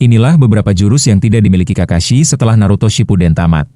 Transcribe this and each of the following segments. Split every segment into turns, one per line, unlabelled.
Inilah beberapa jurus yang tidak dimiliki Kakashi setelah Naruto Shippuden tamat.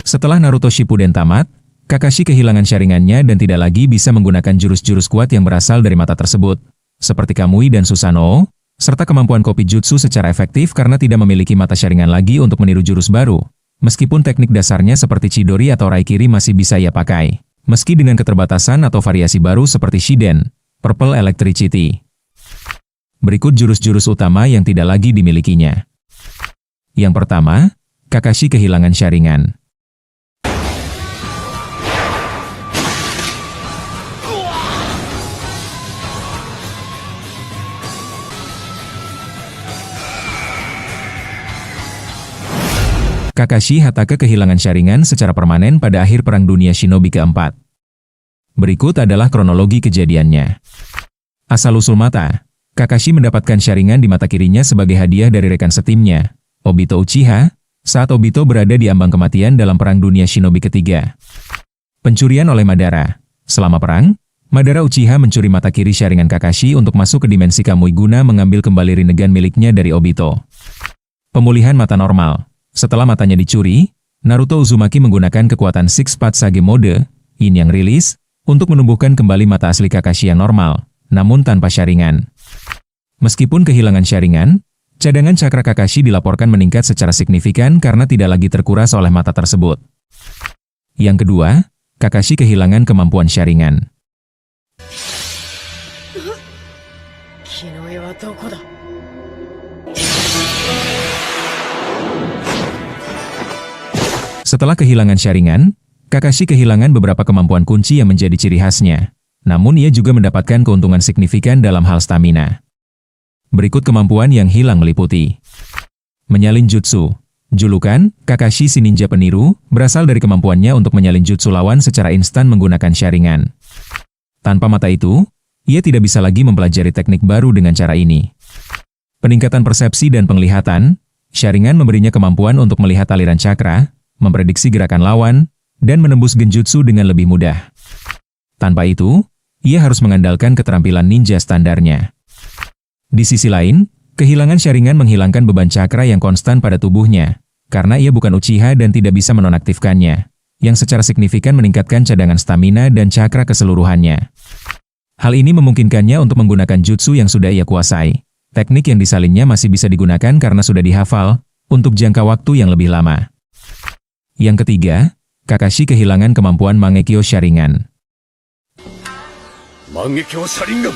Setelah Naruto Shippuden tamat, Kakashi kehilangan Sharingan-nya dan tidak lagi bisa menggunakan jurus-jurus kuat yang berasal dari mata tersebut, seperti Kamui dan Susanoo, serta kemampuan Kopi Jutsu secara efektif karena tidak memiliki mata Sharingan lagi untuk meniru jurus baru. Meskipun teknik dasarnya seperti Chidori atau Raikiri masih bisa ia pakai, meski dengan keterbatasan atau variasi baru seperti Shiden, Purple Electricity. Berikut jurus-jurus utama yang tidak lagi dimilikinya. Yang pertama, Kakashi kehilangan Sharingan. Kakashi Hatake kehilangan Sharingan secara permanen pada akhir Perang Dunia Shinobi keempat. Berikut adalah kronologi kejadiannya. Asal-usul mata, Kakashi mendapatkan Sharingan di mata kirinya sebagai hadiah dari rekan setimnya, Obito Uchiha, saat Obito berada di ambang kematian dalam Perang Dunia Shinobi ketiga. Pencurian oleh Madara. Selama perang, Madara Uchiha mencuri mata kiri Sharingan Kakashi untuk masuk ke dimensi Kamui guna mengambil kembali Rinnegan miliknya dari Obito. Pemulihan mata normal. Setelah matanya dicuri, Naruto Uzumaki menggunakan kekuatan Six Path Sage Mode, Yin yang rilis, untuk menumbuhkan kembali mata asli Kakashi yang normal, namun tanpa Sharingan. Meskipun kehilangan Sharingan, cadangan cakra Kakashi dilaporkan meningkat secara signifikan karena tidak lagi terkuras oleh mata tersebut. Yang kedua, Kakashi kehilangan kemampuan Sharingan. Setelah kehilangan Sharingan, Kakashi kehilangan beberapa kemampuan kunci yang menjadi ciri khasnya. Namun ia juga mendapatkan keuntungan signifikan dalam hal stamina. Berikut kemampuan yang hilang meliputi. Menyalin Jutsu. Julukan, Kakashi si ninja peniru, berasal dari kemampuannya untuk menyalin jutsu lawan secara instan menggunakan Sharingan. Tanpa mata itu, ia tidak bisa lagi mempelajari teknik baru dengan cara ini. Peningkatan persepsi dan penglihatan, Sharingan memberinya kemampuan untuk melihat aliran cakra, memprediksi gerakan lawan, dan menembus genjutsu dengan lebih mudah. Tanpa itu, ia harus mengandalkan keterampilan ninja standarnya. Di sisi lain, kehilangan Sharingan menghilangkan beban cakra yang konstan pada tubuhnya, karena ia bukan Uchiha dan tidak bisa menonaktifkannya, yang secara signifikan meningkatkan cadangan stamina dan cakra keseluruhannya. Hal ini memungkinkannya untuk menggunakan jutsu yang sudah ia kuasai. Teknik yang disalinnya masih bisa digunakan karena sudah dihafal, untuk jangka waktu yang lebih lama. Yang ketiga, Kakashi kehilangan kemampuan Mangekyo Sharingan.
Mangekyo Sharingan.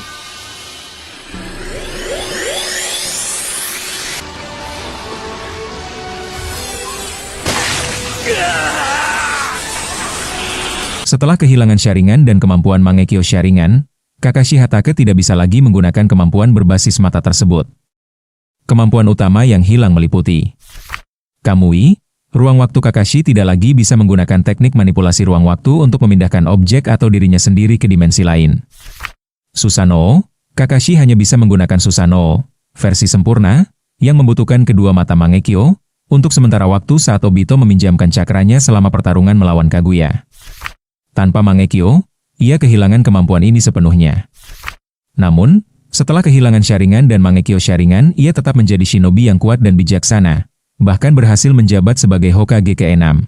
Setelah kehilangan Sharingan dan kemampuan Mangekyo Sharingan, Kakashi Hatake tidak bisa lagi menggunakan kemampuan berbasis mata tersebut. Kemampuan utama yang hilang meliputi Kamui. Ruang waktu Kakashi tidak lagi bisa menggunakan teknik manipulasi ruang waktu untuk memindahkan objek atau dirinya sendiri ke dimensi lain. Susanoo. Kakashi hanya bisa menggunakan Susanoo, versi sempurna, yang membutuhkan kedua mata Mangekyo, untuk sementara waktu saat Obito meminjamkan cakranya selama pertarungan melawan Kaguya. Tanpa Mangekyo, ia kehilangan kemampuan ini sepenuhnya. Namun, setelah kehilangan Sharingan dan Mangekyo Sharingan, ia tetap menjadi shinobi yang kuat dan bijaksana, bahkan berhasil menjabat sebagai Hokage ke-6.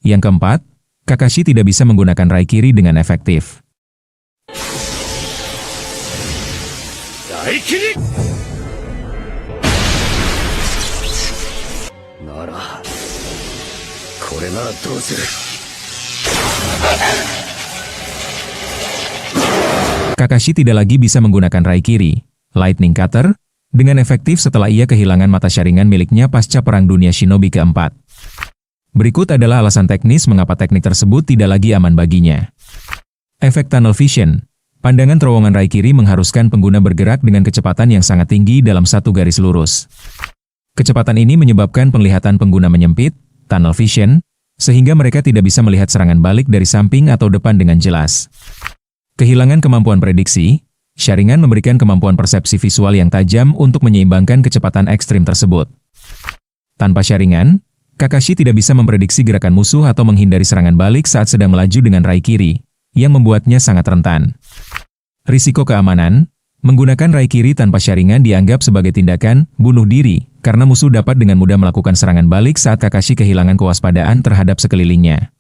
Yang keempat, Kakashi tidak bisa menggunakan Raikiri dengan efektif.
Raikiri! Nara, kore nara dousuru?
Kakashi tidak lagi bisa menggunakan Raikiri, Lightning Cutter, dengan efektif setelah ia kehilangan mata Sharingan miliknya pasca Perang Dunia Shinobi keempat. Berikut adalah alasan teknis mengapa teknik tersebut tidak lagi aman baginya. Efek Tunnel Vision. Pandangan terowongan Raikiri mengharuskan pengguna bergerak dengan kecepatan yang sangat tinggi dalam satu garis lurus. Kecepatan ini menyebabkan penglihatan pengguna menyempit, tunnel vision, sehingga mereka tidak bisa melihat serangan balik dari samping atau depan dengan jelas. Kehilangan kemampuan prediksi, Sharingan memberikan kemampuan persepsi visual yang tajam untuk menyeimbangkan kecepatan ekstrim tersebut. Tanpa Sharingan, Kakashi tidak bisa memprediksi gerakan musuh atau menghindari serangan balik saat sedang melaju dengan Raikiri, yang membuatnya sangat rentan. Risiko keamanan, menggunakan Raikiri tanpa Sharingan dianggap sebagai tindakan bunuh diri, karena musuh dapat dengan mudah melakukan serangan balik saat Kakashi kehilangan kewaspadaan terhadap sekelilingnya.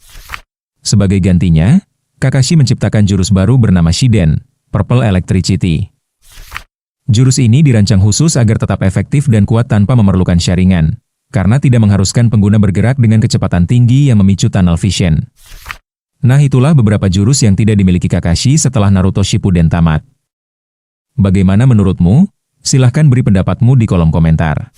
Sebagai gantinya, Kakashi menciptakan jurus baru bernama Shiden, Purple Electricity. Jurus ini dirancang khusus agar tetap efektif dan kuat tanpa memerlukan Sharingan, karena tidak mengharuskan pengguna bergerak dengan kecepatan tinggi yang memicu tunnel vision. Nah, itulah beberapa jurus yang tidak dimiliki Kakashi setelah Naruto Shippuden tamat. Bagaimana menurutmu? Silahkan beri pendapatmu di kolom komentar.